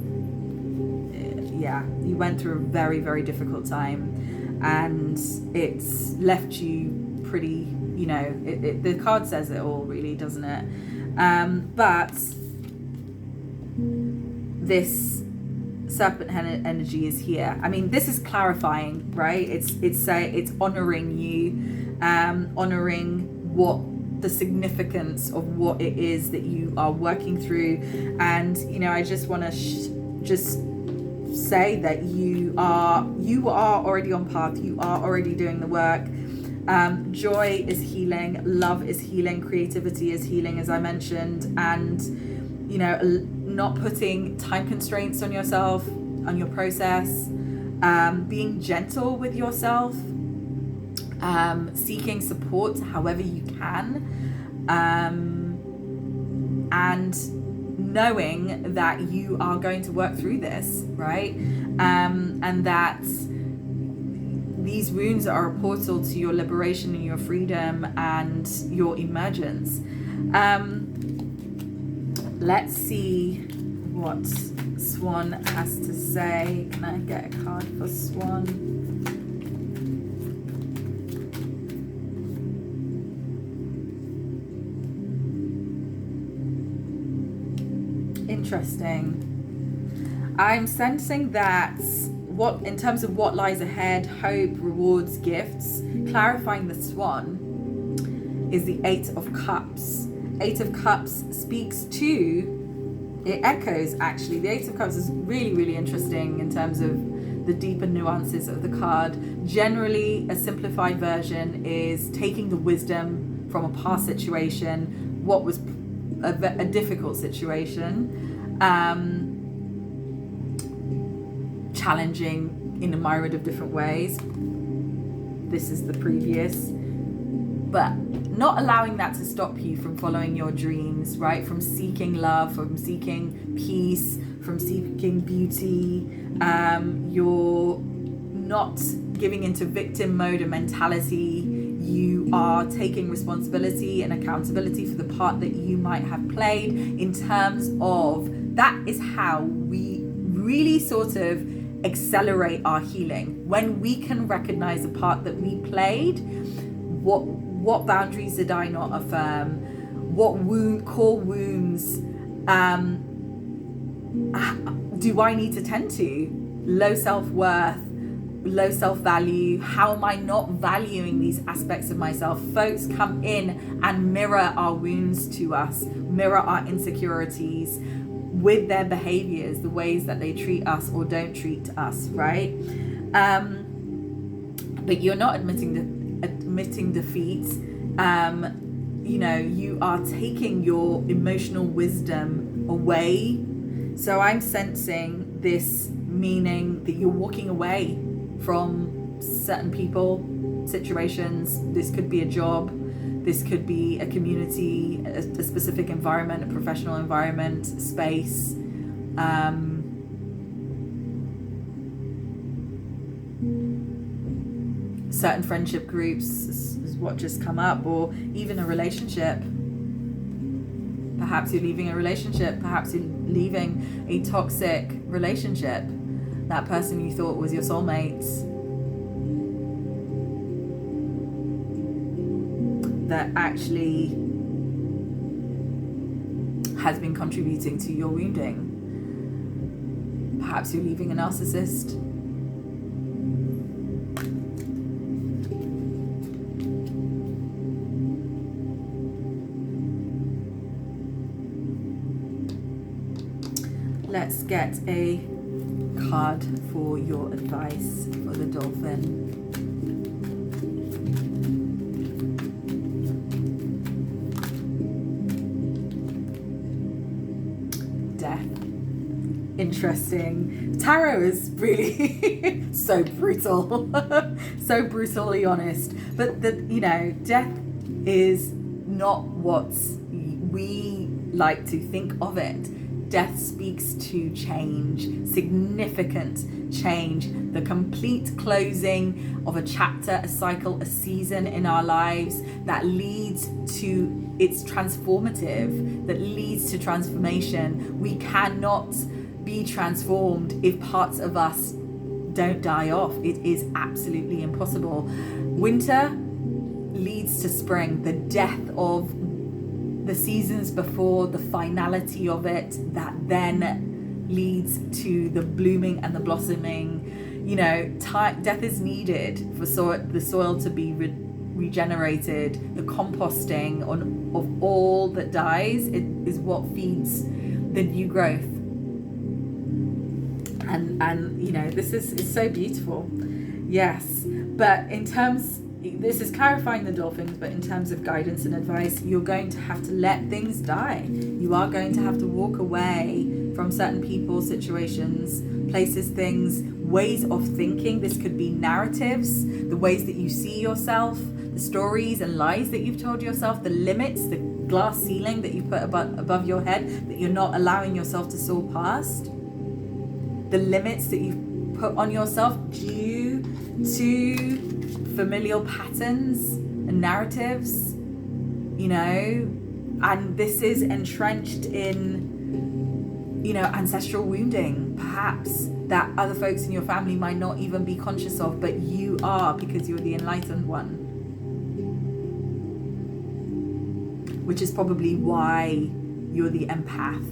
yeah, you went through a very, very difficult time and it's left you pretty, you know, the card says it all really, doesn't it? But this serpent energy is here. I mean, this is clarifying, right? It's honoring you, honoring what the significance of what it is that you are working through. And you know, I just want to just say that you are already on path. You are already doing the work. Joy is healing, love is healing, creativity is healing, as I mentioned. And you know, not putting time constraints on yourself, on your process, being gentle with yourself, seeking support however you can, and knowing that you are going to work through this, right? And that these wounds are a portal to your liberation and your freedom and your emergence. Let's see what Swan has to say. Can I get a card for Swan? Interesting. I'm sensing that in terms of what lies ahead, hope, rewards, gifts, clarifying the Swan is the Eight of Cups. Eight of Cups speaks to, it echoes actually, the Eight of Cups is really, really interesting in terms of the deeper nuances of the card. Generally, a simplified version is taking the wisdom from a past situation, what was a difficult situation, challenging in a myriad of different ways. This is the previous. But not allowing that to stop you from following your dreams, right? From seeking love, from seeking peace, from seeking beauty. You're not giving into victim mode and mentality. You are taking responsibility and accountability for the part that you might have played, in terms of that is how we really sort of accelerate our healing. When we can recognize the part that we played, what boundaries did I not affirm? What core wounds do I need to tend to? Low self-worth, low self-value. How am I not valuing these aspects of myself? Folks come in and mirror our wounds to us, mirror our insecurities with their behaviors, the ways that they treat us or don't treat us, right? But you're not admitting defeat. You know, you are taking your emotional wisdom away. So I'm sensing this meaning that you're walking away from certain people, situations. This could be a job, this could be a community, a specific environment, a professional environment, space. Certain friendship groups is what just come up, or even a relationship. Perhaps you're leaving a relationship, perhaps you're leaving a toxic relationship. That person you thought was your soulmate that actually has been contributing to your wounding. Perhaps you're leaving a narcissist. Let's get a card for your advice for the dolphin. Death. Interesting. Tarot is really so brutal. So brutally honest. But death is not what we like to think of it. Death speaks to change, significant change, the complete closing of a chapter, a cycle, a season in our lives that leads to, it's transformative, that leads to transformation. We cannot be transformed if parts of us don't die off. It is absolutely impossible. Winter leads to spring, the death of the seasons before, the finality of it, that then leads to the blooming and the blossoming. Death is needed for the soil to be regenerated. The composting of all that dies is what feeds the new growth. And this is so beautiful. Yes, but this is clarifying the dolphins, but in terms of guidance and advice, you're going to have to let things die. You are going to have to walk away from certain people, situations, places, things, ways of thinking. This could be narratives, the ways that you see yourself, the stories and lies that you've told yourself, the limits, the glass ceiling that you put above your head that you're not allowing yourself to soar past, the limits that you've put on yourself due to familial patterns and narratives, and this is entrenched in, ancestral wounding, perhaps, that other folks in your family might not even be conscious of, but you are, because you're the enlightened one. Which is probably why you're the empath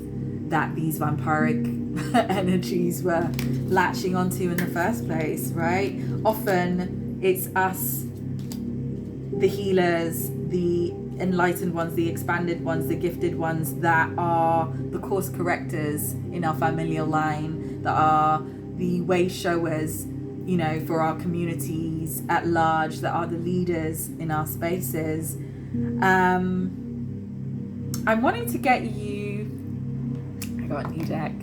that these vampiric energies were latching onto in the first place, right? Often it's us, the healers, the enlightened ones, the expanded ones, the gifted ones, that are the course correctors in our familial line, that are the way showers, for our communities at large, that are the leaders in our spaces. I'm wanting to get you, I got a new deck.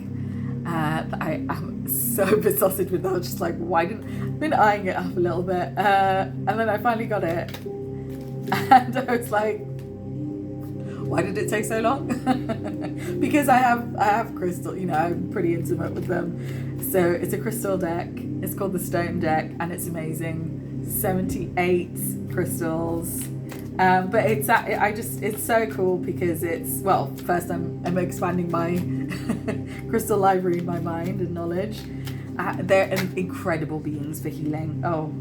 I'm so besotted with that. I was just like, I've been eyeing it up a little bit. And then I finally got it. And I was like, why did it take so long? Because I have crystal, I'm pretty intimate with them. So it's a crystal deck. It's called the Stone Deck, and it's amazing. 78 crystals. But it's so cool because first I'm expanding my crystal library in my mind and knowledge. They're incredible beings for healing. Oh,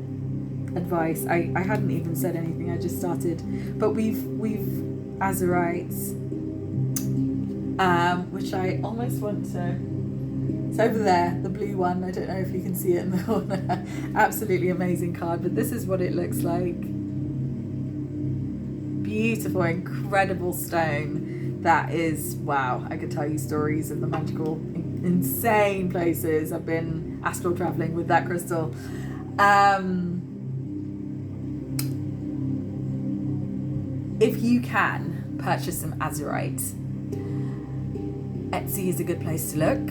advice. I hadn't even said anything. I just started. But we've Azurites, which I almost want to. It's over there, the blue one. I don't know if you can see it in the corner. Absolutely amazing card. But this is what it looks like. Beautiful, incredible stone. That is, wow. I could tell you stories of the magical, insane places I've been astral traveling with that crystal. If you can, purchase some azurite. Etsy is a good place to look.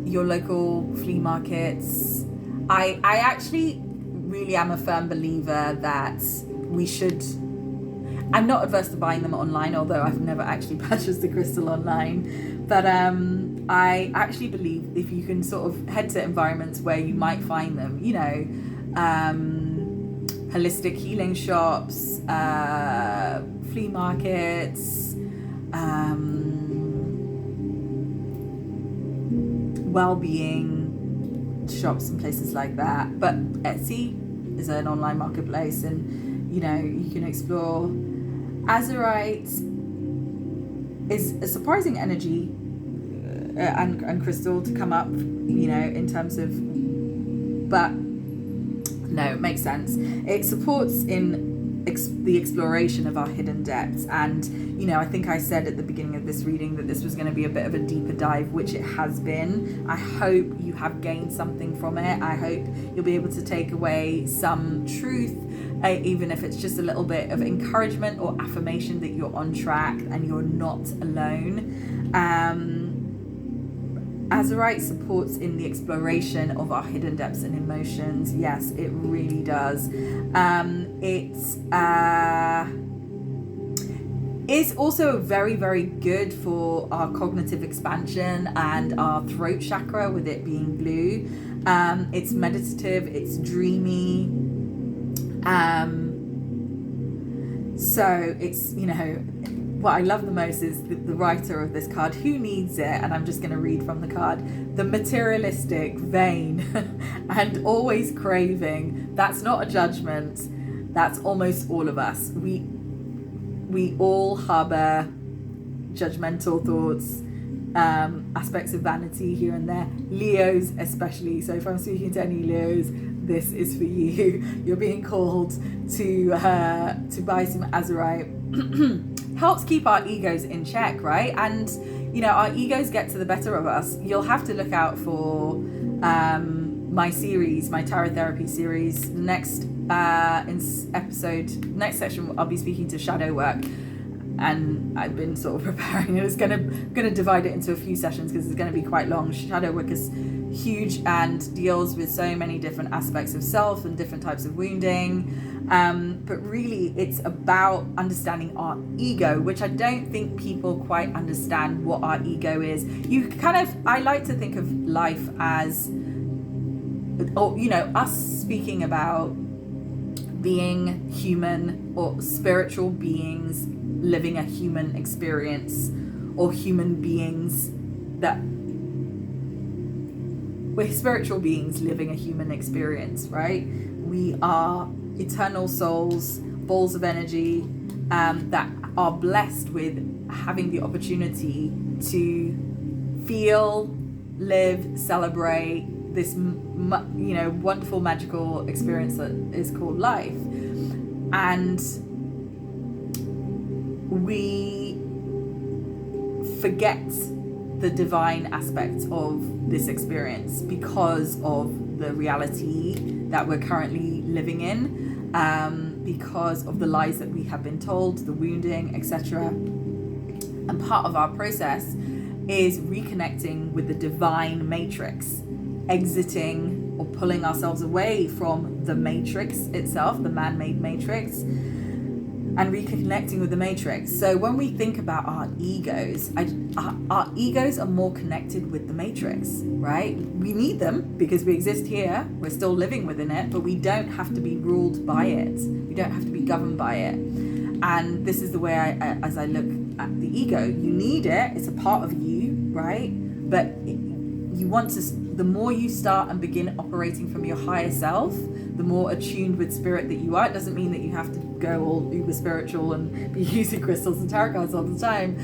Your local flea markets. I actually really am a firm believer that we should, I'm not adverse to buying them online, although I've never actually purchased the crystal online, but I actually believe if you can sort of head to environments where you might find them, holistic healing shops, flea markets, well-being shops and places like that. But Etsy is an online marketplace, and you can explore. Azurite is a surprising energy and crystal to come up, in terms of, but no, it makes sense. It supports in the exploration of our hidden depths. And, I think I said at the beginning of this reading that this was going to be a bit of a deeper dive, which it has been. I hope you have gained something from it. I hope you'll be able to take away some truth, even if it's just a little bit of encouragement or affirmation that you're on track and you're not alone. Azurite supports in the exploration of our hidden depths and emotions. Yes, it really does. It is also very, very good for our cognitive expansion and our throat chakra, with it being blue. It's meditative, it's dreamy. So it's, what I love the most is the writer of this card, who needs it, and I'm just going to read from the card. The materialistic, vain, and always craving. That's not a judgment. That's almost all of us. We all harbor judgmental thoughts, aspects of vanity here and there. Leos especially. So if I'm speaking to any Leos, this is for you. You're being called to buy some Azurite. Helps keep our egos in check, right? And our egos get to the better of us. You'll have to look out for my tarot therapy series. Next section I'll be speaking to shadow work, and I've been sort of preparing. It's gonna divide it into a few sessions because it's gonna be quite long. Shadow work is huge and deals with so many different aspects of self and different types of wounding. But really it's about understanding our ego, which I don't think people quite understand what our ego is. I like to think of life as, us speaking about being human or spiritual beings living a human experience, or human beings that we're spiritual beings living a human experience, right? We are eternal souls, balls of energy, that are blessed with having the opportunity to feel, live, celebrate this, wonderful, magical experience that is called life. And we forget the divine aspect of this experience because of the reality that we're currently living in, because of the lies that we have been told, the wounding, etc. And part of our process is reconnecting with the divine matrix, exiting or pulling ourselves away from the matrix itself, the man-made matrix, and reconnecting with the matrix. So when we think about our egos, our egos are more connected with the matrix, right? We need them because we exist here, we're still living within it, but we don't have to be ruled by it. We don't have to be governed by it. And this is the way as I look at the ego, you need it, it's a part of you, right? But you want to, the more you start and begin operating from your higher self, the more attuned with spirit that you are. It doesn't mean that you have to go all uber spiritual and be using crystals and tarot cards all the time.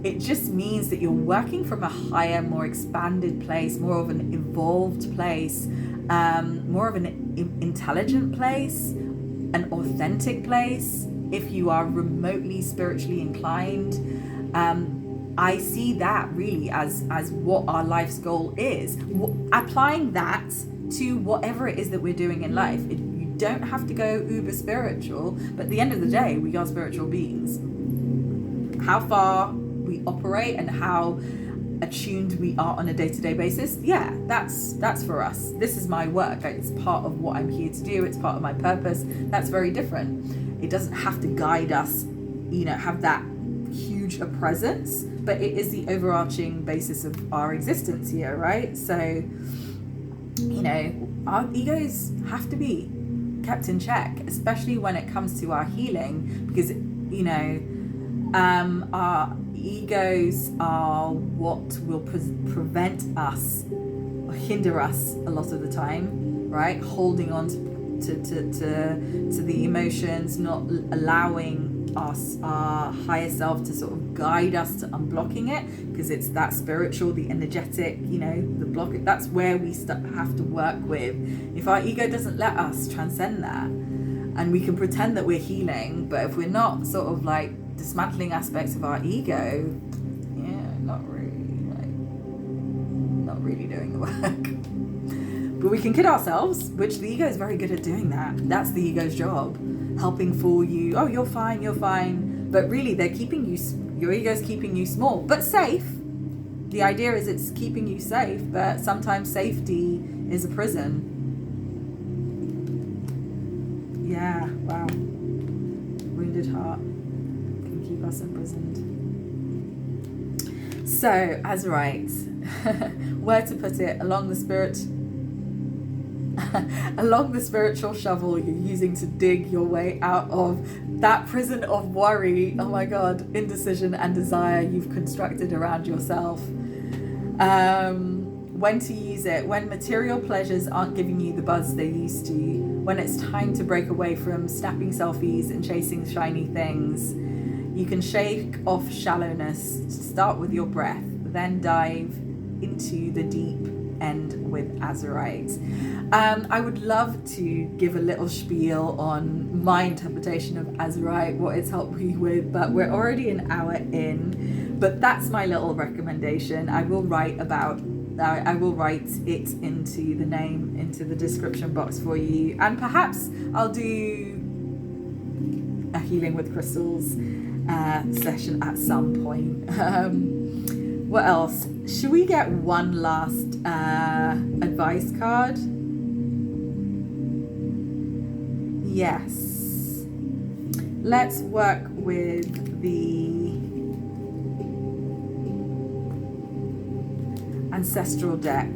It just means that you're working from a higher, more expanded place, more of an evolved place, more of an intelligent place, an authentic place. If you are remotely spiritually inclined, I see that really as what our life's goal is. Applying that to whatever it is that we're doing in life. You don't have to go uber spiritual, but at the end of the day, we are spiritual beings. How far we operate and how attuned we are on a day-to-day basis, yeah, that's for us. This is my work. It's part of what I'm here to do. It's part of my purpose. That's very different. It doesn't have to guide us, have that huge a presence, but it is the overarching basis of our existence here, right? So, our egos have to be kept in check, especially when it comes to our healing, because, our egos are what will prevent us or hinder us a lot of the time, right? Holding on to to the emotions, not allowing us, our higher self, to sort of guide us to unblocking it, because it's that spiritual, the energetic, the block. That's where we have to work with. If our ego doesn't let us transcend that, and we can pretend that we're healing, but if we're not sort of like dismantling aspects of our ego, not really doing the work. But we can kid ourselves, which the ego is very good at doing that. That's the ego's job, helping fool you. Oh, you're fine. But really, your ego's keeping you small, but safe. The idea is it's keeping you safe, but sometimes safety is a prison. Yeah, wow. Wounded heart can keep us imprisoned. So, Azurite, where to put it, along the spiritual shovel you're using to dig your way out of that prison of worry, oh my God, indecision and desire you've constructed around yourself. When to use it, when material pleasures aren't giving you the buzz they used to, when it's time to break away from snapping selfies and chasing shiny things. You can shake off shallowness, start with your breath, then dive into the deep end with Azurite. I would love to give a little spiel on my interpretation of Azurite, what it's helped me with, but we're already an hour in. But that's my little recommendation. I will write it into the description box for you, and perhaps I'll do a healing with crystals session at some point. What else? Should we get one last advice card? Yes. Let's work with the ancestral deck.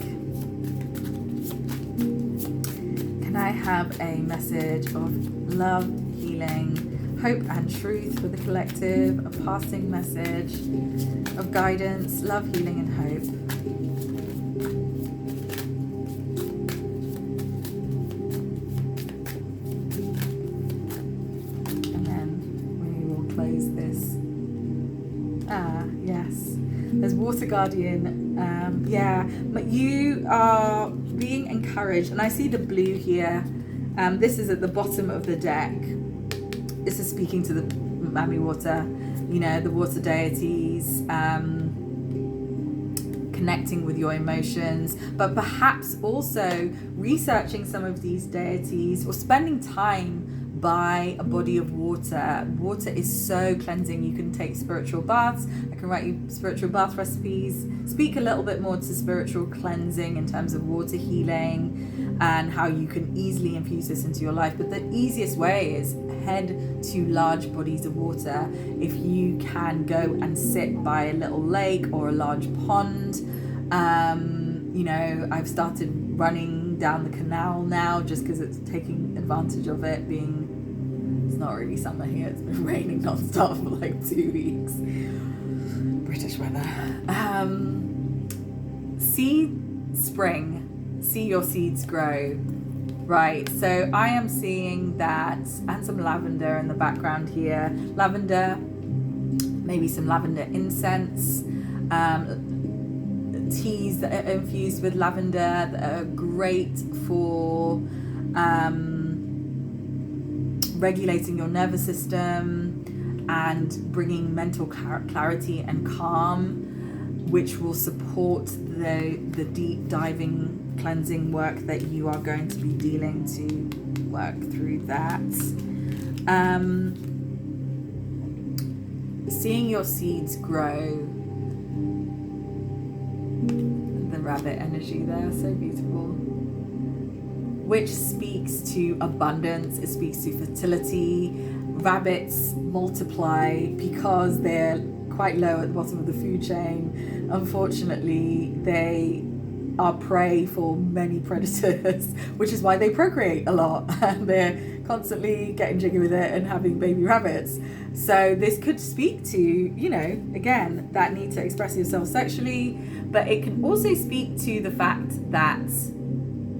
Can I have a message of love, healing, hope and truth for the collective, a passing message of guidance, love, healing and hope? And then we will close this. Yes. There's Water Guardian. But you are being encouraged, and I see the blue here. This is at the bottom of the deck. This is speaking to the Mami Water, the water deities, connecting with your emotions, but perhaps also researching some of these deities or spending time by a body of water. Water is so cleansing. You can take spiritual baths. I can write you spiritual bath recipes. Speak a little bit more to spiritual cleansing in terms of water healing and how you can easily infuse this into your life. But the easiest way is head to large bodies of water. If you can go and sit by a little lake or a large pond, I've started running down the canal now just because it's taking advantage of it being, it's not really summer here, it's been raining non-stop for like 2 weeks. British weather. See spring, see your seeds grow. Right, so I am seeing that, and some lavender in the background here. Lavender, maybe some lavender incense, teas that are infused with lavender that are great for regulating your nervous system and bringing mental clarity and calm, which will support the deep diving cleansing work that you are going to be dealing to work through that. Seeing your seeds grow. The rabbit energy there, so beautiful. Which speaks to abundance, it speaks to fertility. Rabbits multiply because they're quite low at the bottom of the food chain. Unfortunately, they are prey for many predators, which is why they procreate a lot and they're constantly getting jiggy with it and having baby rabbits. So this could speak to, again, that need to express yourself sexually, but it can also speak to the fact that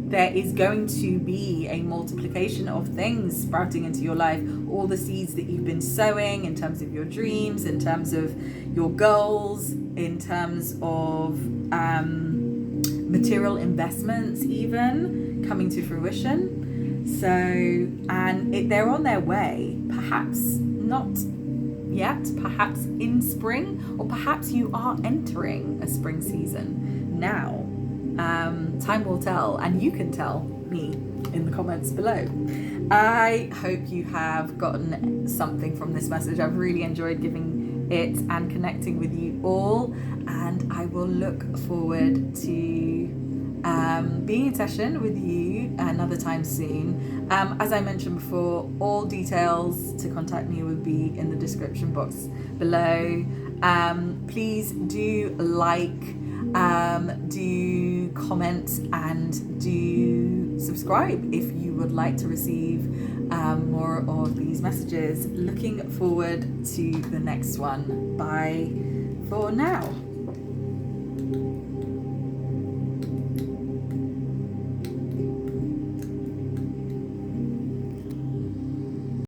there is going to be a multiplication of things sprouting into your life. All the seeds that you've been sowing in terms of your dreams, in terms of your goals, in terms of material investments even coming to fruition. So, and they're on their way, perhaps not yet, perhaps in spring, or perhaps you are entering a spring season now. Time will tell, and you can tell me in the comments below. I hope you have gotten something from this message. I've really enjoyed giving it and connecting with you all, and I will look forward to being in session with you another time soon. As I mentioned before, all details to contact me will be in the description box below. Please do like, do comment, and do subscribe if you would like to receive more of these messages. Looking forward to the next one. Bye for now.